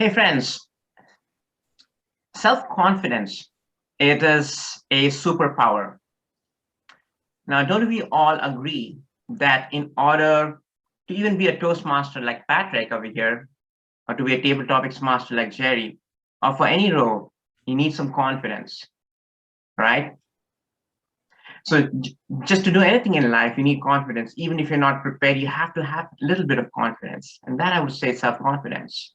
Hey friends, self-confidence, it is a superpower. Now, don't we all agree that in order to even be a Toastmaster like Patrick over here, or to be a table topics master like Jerry, or for any role, you need some confidence, right? So just to do anything in life, you need confidence. Even if you're not prepared, you have to have a little bit of confidence. And that I would say self-confidence.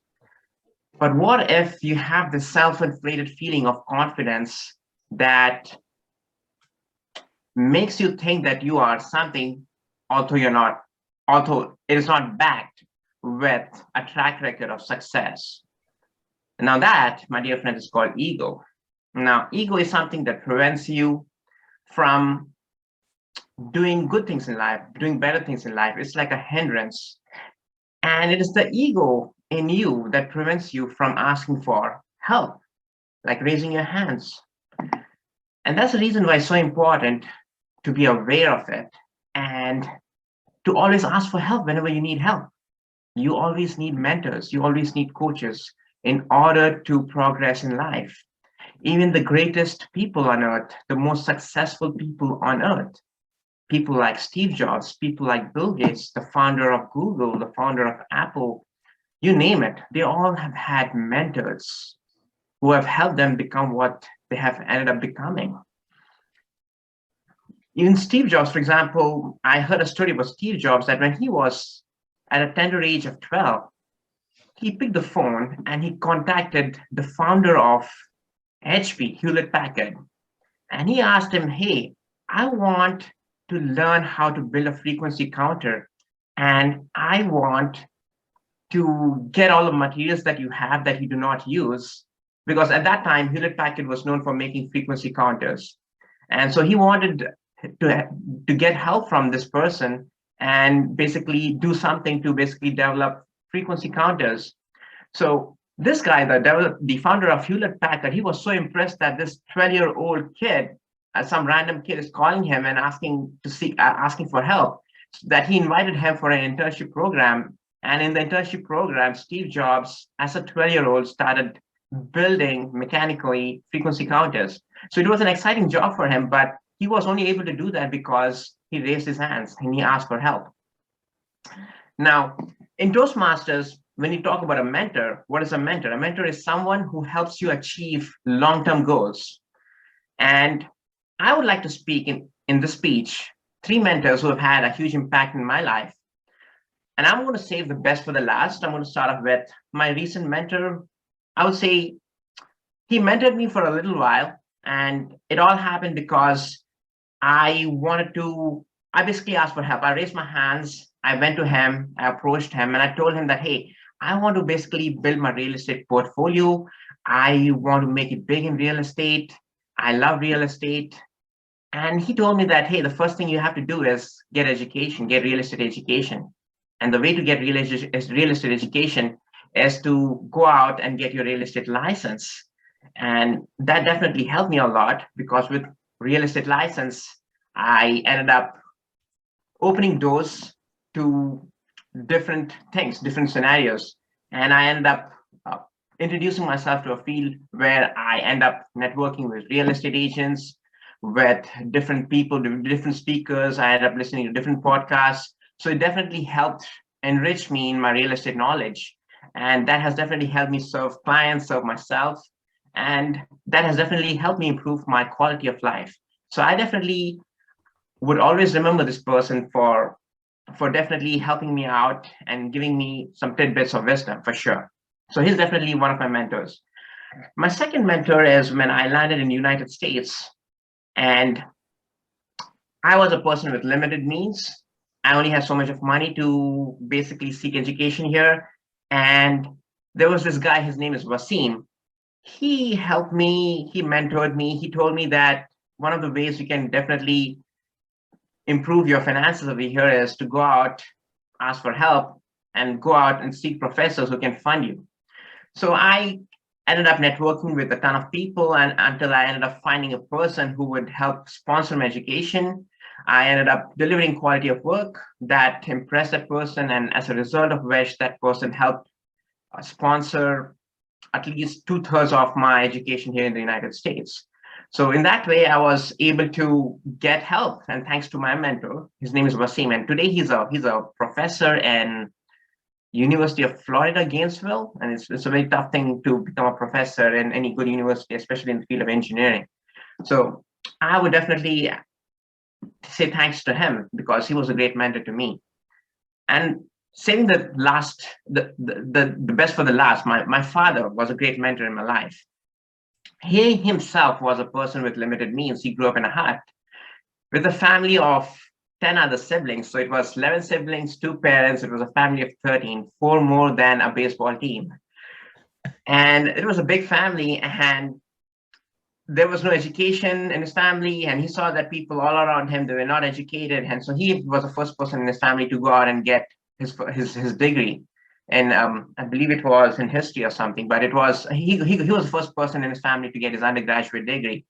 But what if you have this self-inflated feeling of confidence that makes you think that you are something, although you're not, although it is not backed with a track record of success? Now that, my dear friend, is called ego. Now, ego is something that prevents you from doing good things in life, doing better things in life. It's like a hindrance. And it is the ego in you that prevents you from asking for help, like raising your hands. And that's the reason why it's so important to be aware of it and to always ask for help whenever you need help. You always need mentors, you always need coaches in order to progress in life. Even the greatest people on earth, the most successful people on earth, people like Steve Jobs, people like Bill Gates, the founder of Google, the founder of Apple, you name it, they all have had mentors who have helped them become what they have ended up becoming. Even Steve Jobs, for example, I heard a story about Steve Jobs that when he was at a tender age of 12, he picked the phone and he contacted the founder of HP, Hewlett Packard, and he asked him, hey, I want to learn how to build a frequency counter, and I want to get all the materials that you have that you do not use, because at that time, Hewlett Packard was known for making frequency counters. And so he wanted to get help from this person and basically do something to basically develop frequency counters. So this guy, the founder of Hewlett Packard, he was so impressed that this 12-year-old kid, some random kid, is calling him and asking for help, that he invited him for an internship program. And in the internship program, Steve Jobs, as a 12-year-old, started building mechanically frequency counters. So it was an exciting job for him, but he was only able to do that because he raised his hands and he asked for help. Now, in Toastmasters, when you talk about a mentor, what is a mentor? A mentor is someone who helps you achieve long-term goals. And I would like to speak in this speech, 3 mentors who have had a huge impact in my life. And I'm going to save the best for the last. I'm going to start off with my recent mentor. I would say he mentored me for a little while, and it all happened because I basically asked for help. I raised my hands, I went to him, I approached him, and I told him that, hey, I want to basically build my real estate portfolio. I want to make it big in real estate. I love real estate. And he told me that, hey, the first thing you have to do is get education, get real estate education. And the way to get real estate education is to go out and get your real estate license. And that definitely helped me a lot, because with real estate license, I ended up opening doors to different things, different scenarios. And I ended up introducing myself to a field where I end up networking with real estate agents, with different people, different speakers. I ended up listening to different podcasts. So it definitely helped enrich me in my real estate knowledge. And that has definitely helped me serve clients, serve myself. And that has definitely helped me improve my quality of life. So I definitely would always remember this person for definitely helping me out and giving me some tidbits of wisdom, for sure. So he's definitely one of my mentors. My second mentor is when I landed in the United States, and I was a person with limited means. I only had so much of money to basically seek education here. And there was this guy, his name is Wasim. He helped me, he mentored me. He told me that one of the ways you can definitely improve your finances over here is to go out, ask for help, and go out and seek professors who can fund you. So I ended up networking with a ton of people, and until I ended up finding a person who would help sponsor my education. I ended up delivering quality of work that impressed that person, and as a result of which that person helped sponsor at least 2/3 of my education here in the United States. So in that way, I was able to get help, and thanks to my mentor. His name is Wasim, and today he's a professor in University of Florida, Gainesville, and it's a very tough thing to become a professor in any good university, especially in the field of engineering. So I would definitely say thanks to him because he was a great mentor to me. And saving the best for the last, my father was a great mentor in my life. He himself was a person with limited means. He grew up in a hut with a family of 10 other siblings. So it was 11 siblings, 2 parents. It was a family of 13, four more than a baseball team. And it was a big family, and there was no education in his family. And he saw that people all around him, they were not educated. And so he was the first person in his family to go out and get his degree. And I believe it was in history or something, but it was he was the first person in his family to get his undergraduate degree.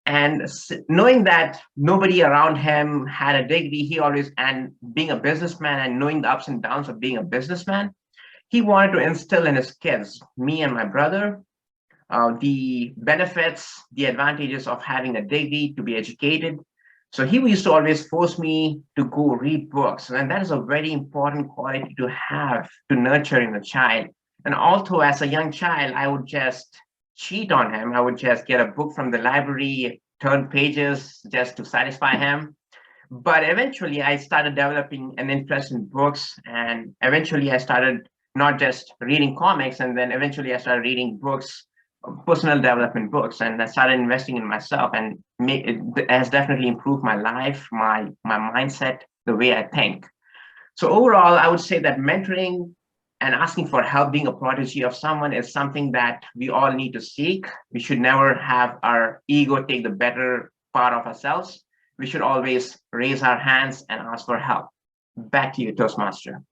And knowing that nobody around him had a degree, he always, and being a businessman and knowing the ups and downs of being a businessman, he wanted to instill in his kids, me and my brother, the benefits, the advantages of having a degree, to be educated. So he used to always force me to go read books. And that is a very important quality to have, to nurture in a child. And also as a young child, I would just cheat on him. I would just get a book from the library, turn pages just to satisfy him. But eventually I started developing an interest in books, and eventually I started not just reading comics, and then eventually I started reading books, personal development books, and I started investing in myself, and it has definitely improved my life, my mindset, the way I think. So overall, I would say that mentoring and asking for help, being a prodigy of someone, is something that we all need to seek. We should never have our ego take the better part of ourselves. We should always raise our hands and ask for help. Back to you, Toastmaster.